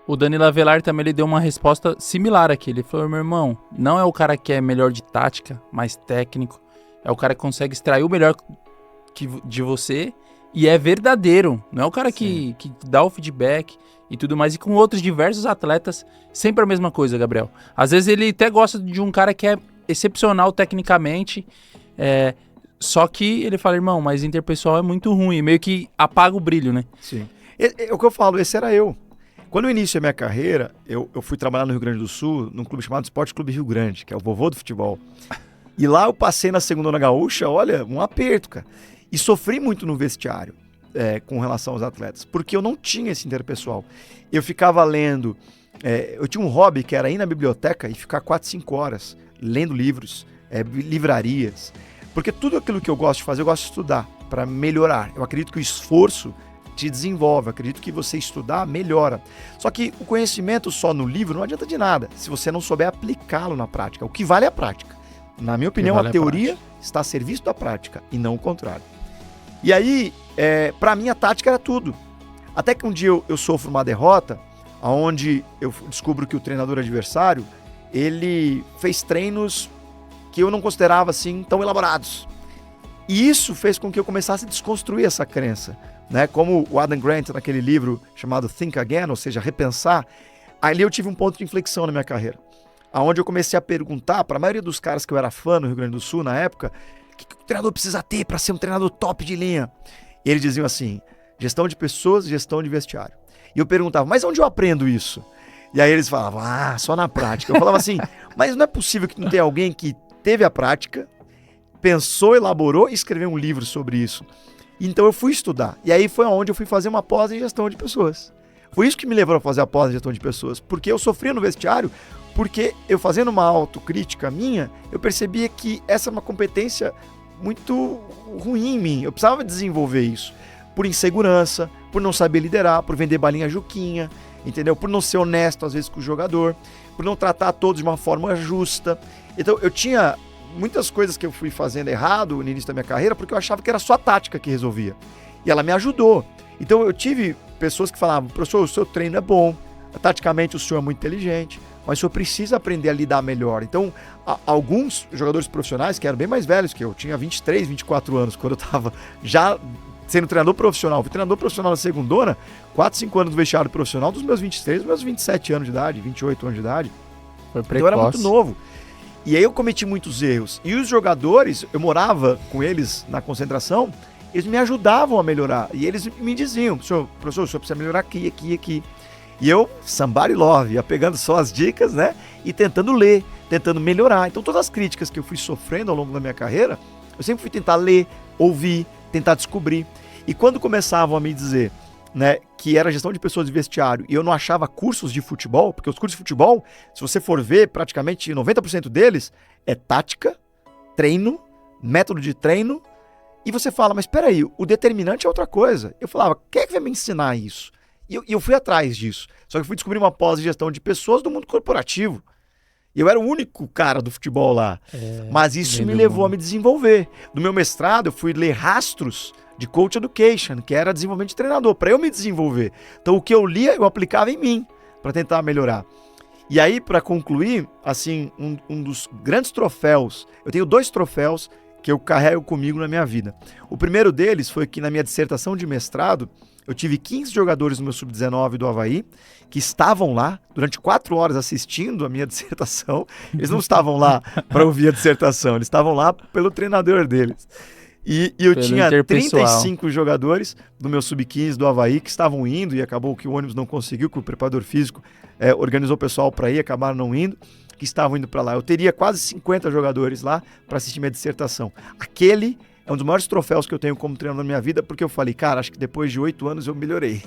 O Danilo Avelar também ele deu uma resposta similar aqui. Ele falou, meu irmão, não é o cara que é melhor de tática, mais técnico. É o cara que consegue extrair o melhor de você e é verdadeiro. Não é o cara que dá o feedback e tudo mais. E com outros diversos atletas, sempre a mesma coisa, Gabriel. Às vezes ele até gosta de um cara que é excepcional tecnicamente, só que ele fala, irmão, mas interpessoal é muito ruim. Meio que apaga o brilho, né? Sim. É o que eu falo, esse era eu. Quando eu iniciei a minha carreira, eu fui trabalhar no Rio Grande do Sul, num clube chamado Esporte Clube Rio Grande, que é o vovô do futebol. E lá eu passei na segundona gaúcha, olha, um aperto, cara. E sofri muito no vestiário com relação aos atletas, porque eu não tinha esse interpessoal. Eu ficava lendo, eu tinha um hobby que era ir na biblioteca e ficar 4, 5 horas lendo livros, livrarias. Porque tudo aquilo que eu gosto de fazer, eu gosto de estudar para melhorar. Eu acredito que o esforço te desenvolve, eu acredito que você estudar melhora. Só que o conhecimento só no livro não adianta de nada, se você não souber aplicá-lo na prática. O que vale é a prática. Na minha opinião, a teoria está a serviço da prática e não o contrário. E aí, para mim, a tática era tudo. Até que um dia eu sofro uma derrota, onde eu descubro que o treinador adversário, ele fez treinos que eu não considerava assim tão elaborados. E isso fez com que eu começasse a desconstruir essa crença. Né? Como o Adam Grant, naquele livro chamado Think Again, ou seja, repensar, ali eu tive um ponto de inflexão na minha carreira, onde eu comecei a perguntar para a maioria dos caras que eu era fã no Rio Grande do Sul na época, o que o treinador precisa ter para ser um treinador top de linha? E eles diziam assim, gestão de pessoas, gestão de vestiário. E eu perguntava, mas onde eu aprendo isso? E aí eles falavam, só na prática. Eu falava assim, mas não é possível que não tenha alguém que teve a prática, pensou, elaborou e escreveu um livro sobre isso. Então eu fui estudar. E aí foi onde eu fui fazer uma pós em gestão de pessoas. Foi isso que me levou a fazer a pós em gestão de pessoas. Porque eu sofria no vestiário, porque eu fazendo uma autocrítica minha, eu percebia que essa é uma competência muito ruim em mim. Eu precisava desenvolver isso. Por insegurança, por não saber liderar, por vender balinha juquinha, entendeu? Por não ser honesto às vezes com o jogador, por não tratar todos de uma forma justa. Então eu tinha muitas coisas que eu fui fazendo errado no início da minha carreira porque eu achava que era só a tática que resolvia. E ela me ajudou. Então eu tive pessoas que falavam, professor, o seu treino é bom, taticamente o senhor é muito inteligente, mas o senhor precisa aprender a lidar melhor. Então, alguns jogadores profissionais que eram bem mais velhos que eu, tinha 23, 24 anos, quando eu estava já sendo treinador profissional. Fui treinador profissional na segundona, 4, 5 anos no vestiário profissional, dos meus 23, dos meus 27 anos de idade, 28 anos de idade. Foi precoce. Então eu era muito novo. E aí eu cometi muitos erros. E os jogadores, eu morava com eles na concentração, eles me ajudavam a melhorar. E eles me diziam, professor, o senhor precisa melhorar aqui, aqui, aqui. E eu, somebody love, ia pegando só as dicas, né? E tentando ler, tentando melhorar. Então todas as críticas que eu fui sofrendo ao longo da minha carreira, eu sempre fui tentar ler, ouvir, tentar descobrir. E quando começavam a me dizer, né, que era gestão de pessoas de vestiário e eu não achava cursos de futebol, porque os cursos de futebol, se você for ver, praticamente 90% deles é tática, treino, método de treino, e você fala, mas espera aí, o determinante é outra coisa. Eu falava, quem é que vai me ensinar isso? E eu fui atrás disso. Só que eu fui descobrir uma pós de gestão de pessoas do mundo corporativo. E eu era o único cara do futebol lá. Mas isso me levou a me desenvolver. No meu mestrado, eu fui ler rastros de Coach Education, que era desenvolvimento de treinador, para eu me desenvolver. Então, o que eu lia, eu aplicava em mim, para tentar melhorar. E aí, para concluir, assim, um dos grandes troféus, eu tenho 2 troféus que eu carrego comigo na minha vida. O primeiro deles foi que na minha dissertação de mestrado, eu tive 15 jogadores no meu Sub-19 do Avaí, que estavam lá durante 4 horas assistindo a minha dissertação. Eles não estavam lá para ouvir a dissertação, eles estavam lá pelo treinador deles. E eu tinha 35 jogadores do meu Sub-15 do Avaí que estavam indo, e acabou que o ônibus não conseguiu, que o preparador físico organizou o pessoal para ir, acabaram não indo, que estavam indo para lá. Eu teria quase 50 jogadores lá para assistir minha dissertação. Aquele é um dos maiores troféus que eu tenho como treinador na minha vida, porque eu falei, cara, acho que depois de 8 anos eu melhorei.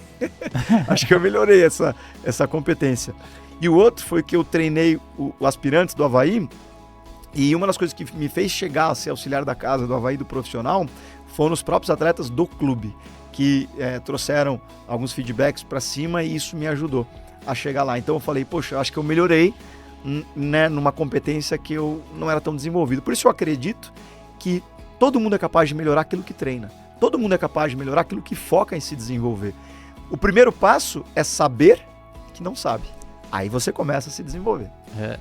Acho que eu melhorei essa competência. E o outro foi que eu treinei o aspirantes do Avaí, e uma das coisas que me fez chegar a ser auxiliar da casa do Avaí do profissional foram os próprios atletas do clube, que trouxeram alguns feedbacks para cima, e isso me ajudou a chegar lá. Então eu falei, poxa, acho que eu melhorei, né, numa competência que eu não era tão desenvolvido. Por isso eu acredito que todo mundo é capaz de melhorar aquilo que treina. Todo mundo é capaz de melhorar aquilo que foca em se desenvolver. O primeiro passo é saber que não sabe. Aí você começa a se desenvolver. É.